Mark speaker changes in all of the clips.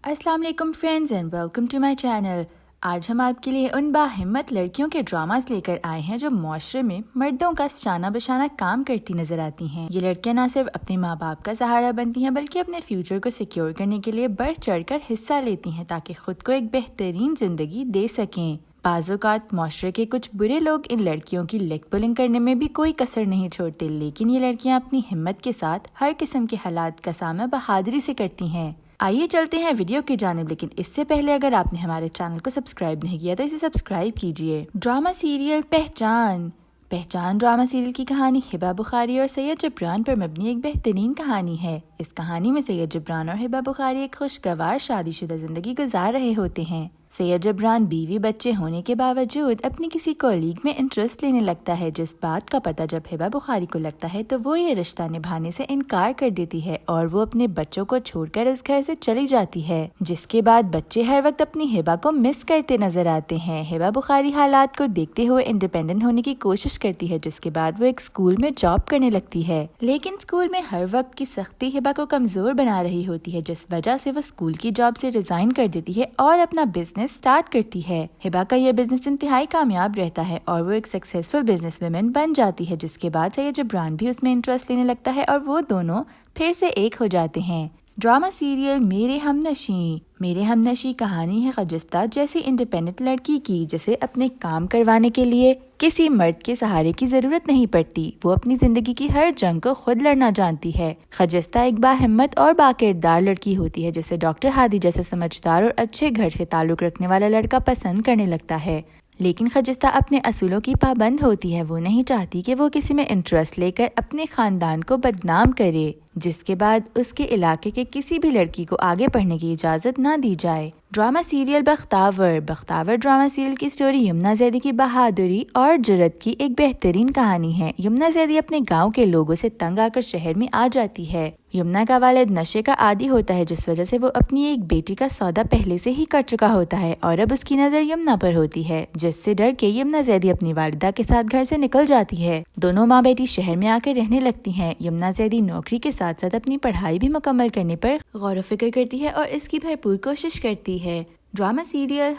Speaker 1: السلام علیکم friends and welcome to my channel. آج ہم آپ کے لیے ان باہمت لڑکیوں کے ڈراماز لے کر آئے ہیں جو معاشرے میں مردوں کا شانہ بشانہ کام کرتی نظر آتی ہیں۔ یہ لڑکیاں نہ صرف اپنے ماں باپ کا سہارا بنتی ہیں بلکہ اپنے فیوچر کو سیکیور کرنے کے لیے بڑھ چڑھ کر حصہ لیتی ہیں تاکہ خود کو ایک بہترین زندگی دے سکیں۔ بعض اوقات معاشرے کے کچھ برے لوگ ان لڑکیوں کی لیگ پولنگ کرنے میں بھی کوئی کسر نہیں چھوڑتے، لیکن یہ لڑکیاں اپنی ہمت کے ساتھ ہر قسم کے حالات کا سامنا بہادری سے کرتی ہیں۔ آئیے چلتے ہیں ویڈیو کی جانب، لیکن اس سے پہلے اگر آپ نے ہمارے چینل کو سبسکرائب نہیں کیا تو اسے سبسکرائب کیجیے۔ ڈرامہ سیریل پہچان ڈرامہ سیریل کی کہانی ہبہ بخاری اور سید جبران پر مبنی ایک بہترین کہانی ہے۔ اس کہانی میں سید جبران اور ہبہ بخاری ایک خوشگوار شادی شدہ زندگی گزار رہے ہوتے ہیں۔ سید جبران بیوی بچے ہونے کے باوجود اپنی کسی کولیگ میں انٹرسٹ لینے لگتا ہے، جس بات کا پتہ جب ہبہ بخاری کو لگتا ہے تو وہ یہ رشتہ نبھانے سے انکار کر دیتی ہے اور وہ اپنے بچوں کو چھوڑ کر اس گھر سے چلی جاتی ہے، جس کے بعد بچے ہر وقت اپنی ہبہ کو مس کرتے نظر آتے ہیں۔ ہبہ بخاری حالات کو دیکھتے ہوئے انڈیپینڈنٹ ہونے کی کوشش کرتی ہے، جس کے بعد وہ ایک اسکول میں جاب کرنے لگتی ہے، لیکن اسکول میں ہر وقت کی سختی ہبہ کو کمزور بنا رہی ہوتی ہے، جس وجہ سے وہ اسکول کی جاب سے ریزائن کر دیتی ہے اور اپنا بزنس سٹارٹ کرتی ہے۔ ہبہ کا یہ بزنس انتہائی کامیاب رہتا ہے اور وہ ایک سکسیسفل بزنس ویمن بن جاتی ہے، جس کے بعد سید جبران بھی اس میں انٹرسٹ لینے لگتا ہے اور وہ دونوں پھر سے ایک ہو جاتے ہیں۔ ڈرامہ سیریل میرے ہمنشی کہانی ہے خجستہ جیسی انڈیپینڈنٹ لڑکی کی، جسے اپنے کام کروانے کے لیے کسی مرد کے سہارے کی ضرورت نہیں پڑتی۔ وہ اپنی زندگی کی ہر جنگ کو خود لڑنا جانتی ہے۔ خجستہ ایک باہمت اور باکردار لڑکی ہوتی ہے جسے ڈاکٹر ہادی جیسے سمجھدار اور اچھے گھر سے تعلق رکھنے والا لڑکا پسند کرنے لگتا ہے، لیکن خجستہ اپنے اصولوں کی پابند ہوتی ہے۔ وہ نہیں چاہتی کہ وہ کسی میں انٹرسٹ لے کر اپنے خاندان کو بدنام کرے، جس کے بعد اس کے علاقے کے کسی بھی لڑکی کو آگے پڑھنے کی اجازت نہ دی جائے۔ ڈرامہ سیریل بختاور ڈرامہ سیریل کی سٹوری یمنا زیدی کی بہادری اور جرأت کی ایک بہترین کہانی ہے۔ یمنا زیدی اپنے گاؤں کے لوگوں سے تنگ آ کر شہر میں آ جاتی ہے۔ یمنا کا والد نشے کا عادی ہوتا ہے، جس وجہ سے وہ اپنی ایک بیٹی کا سودا پہلے سے ہی کر چکا ہوتا ہے اور اب اس کی نظر یمنا پر ہوتی ہے، جس سے ڈر کے یمنا زیدی اپنی والدہ کے ساتھ گھر سے نکل جاتی ہے۔ دونوں ماں بیٹی شہر میں آ کر رہنے لگتی ہیں۔ یمنا زیدی نوکری کے ساتھ ساتھ اپنی پڑھائی بھی مکمل کرنے پر غور و فکر کرتی ہے اور اس کی بھرپور کوشش کرتی ہے۔ Drama serial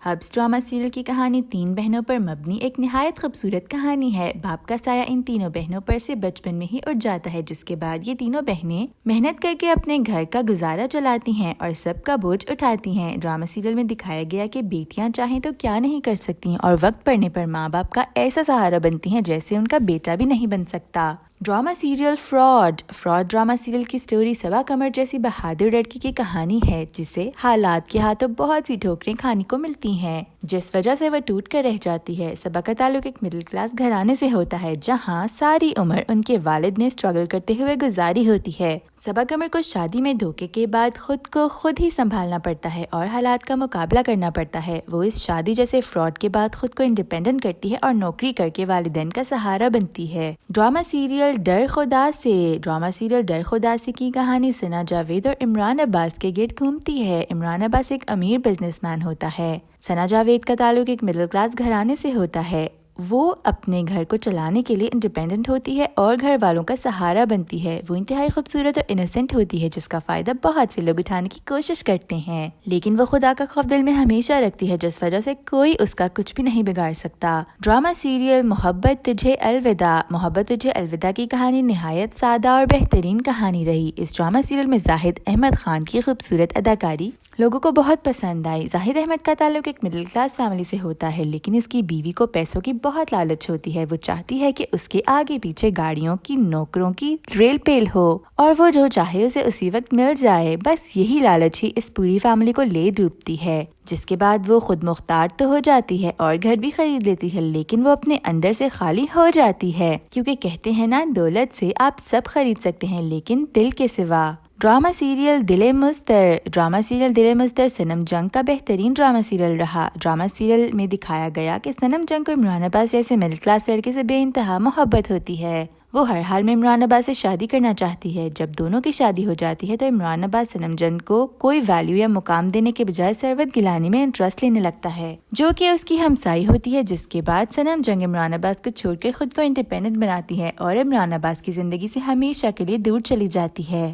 Speaker 1: hubs drama serial کی کہانی 3 بہنوں پر مبنی ایک نہایت خوبصورت کہانی ہے۔ باپ کا سایہ ان تینوں بہنوں پر سے بچپن میں ہی اٹھ جاتا ہے، جس کے بعد یہ تینوں بہنیں محنت کر کے اپنے گھر کا گزارا چلاتی ہیں اور سب کا بوجھ اٹھاتی ہیں۔ ڈرامہ سیریل میں دکھایا گیا کہ بیٹیاں چاہیں تو کیا نہیں کر سکتی ہیں اور وقت پڑنے پر ماں باپ کا ایسا سہارا بنتی ہیں جیسے ان کا بیٹا بھی نہیں بن سکتا۔ Drama serial fraud drama serial کی سٹوری صبا قمر جیسی بہادر لڑکی کی کہانی ہے، جسے حالات کے ہاتھوں بہت سی ٹھوکریں کھانے کو ملتی ہیں، جس وجہ سے وہ ٹوٹ کر رہ جاتی ہے۔ صبا کا تعلق ایک مڈل کلاس گھرانے سے ہوتا ہے، جہاں ساری عمر ان کے والد نے اسٹرگل کرتے ہوئے گزاری ہوتی ہے۔ صبا قمر کو شادی میں دھوکے کے بعد خود کو خود ہی سنبھالنا پڑتا ہے اور حالات کا مقابلہ کرنا پڑتا ہے۔ وہ اس شادی جیسے فراڈ کے بعد خود کو انڈیپینڈنٹ کرتی ہے اور نوکری کر کے والدین کا سہارا بنتی ہے۔ ڈرامہ سیریل ڈر خدا سے کی کہانی ثنا جاوید اور عمران عباس کے گرد گھومتی ہے۔ عمران عباس ایک امیر بزنس مین ہوتا ہے۔ ثنا جاوید کا تعلق ایک مڈل کلاس گھرانے سے ہوتا ہے۔ وہ اپنے گھر کو چلانے کے لیے انڈیپینڈنٹ ہوتی ہے اور گھر والوں کا سہارا بنتی ہے۔ وہ انتہائی خوبصورت اور انوسینٹ ہوتی ہے، جس کا فائدہ بہت سے لوگ اٹھانے کی کوشش کرتے ہیں، لیکن وہ خدا کا خوف دل میں ہمیشہ رکھتی ہے، جس وجہ سے کوئی اس کا کچھ بھی نہیں بگاڑ سکتا۔ ڈرامہ سیریل محبت تجھے الوداع کی کہانی نہایت سادہ اور بہترین کہانی رہی۔ اس ڈرامہ سیریل میں زاہد احمد خان کی خوبصورت اداکاری لوگوں کو بہت پسند آئی۔ زاہد احمد کا تعلق ایک مڈل کلاس فیملی سے ہوتا ہے، لیکن اس کی بیوی کو پیسوں کی بہت لالچ ہوتی ہے۔ وہ چاہتی ہے کہ اس کے آگے پیچھے گاڑیوں کی نوکروں کی ریل پیل ہو اور وہ جو چاہے اسے اسی وقت مل جائے۔ بس یہی لالچ ہی اس پوری فیملی کو لے ڈوبتی ہے، جس کے بعد وہ خود مختار تو ہو جاتی ہے اور گھر بھی خرید لیتی ہے، لیکن وہ اپنے اندر سے خالی ہو جاتی ہے، کیونکہ کہتے ہیں نا، دولت سے آپ سب خرید سکتے ہیں لیکن دل کے سوا۔ ڈرامہ سیریل دل مضطر صنم جنگ کا بہترین ڈرامہ سیریل رہا۔ ڈرامہ سیریل میں دکھایا گیا کہ صنم جنگ کو عمران عباس جیسے مڈل کلاس لڑکے سے بے انتہا محبت ہوتی ہے۔ وہ ہر حال میں عمران عباس سے شادی کرنا چاہتی ہے۔ جب دونوں کی شادی ہو جاتی ہے تو عمران عباس صنم جنگ کو کوئی ویلیو یا مقام دینے کے بجائے ثروت گلانی میں انٹرسٹ لینے لگتا ہے، جو کہ اس کی ہمسائی ہوتی ہے، جس کے بعد صنم جنگ عمران عباس کو چھوڑ کر خود کو انڈیپینڈنٹ بناتی ہے اور عمران عباس کی زندگی سے ہمیشہ کے لیے دور چلی جاتی ہے۔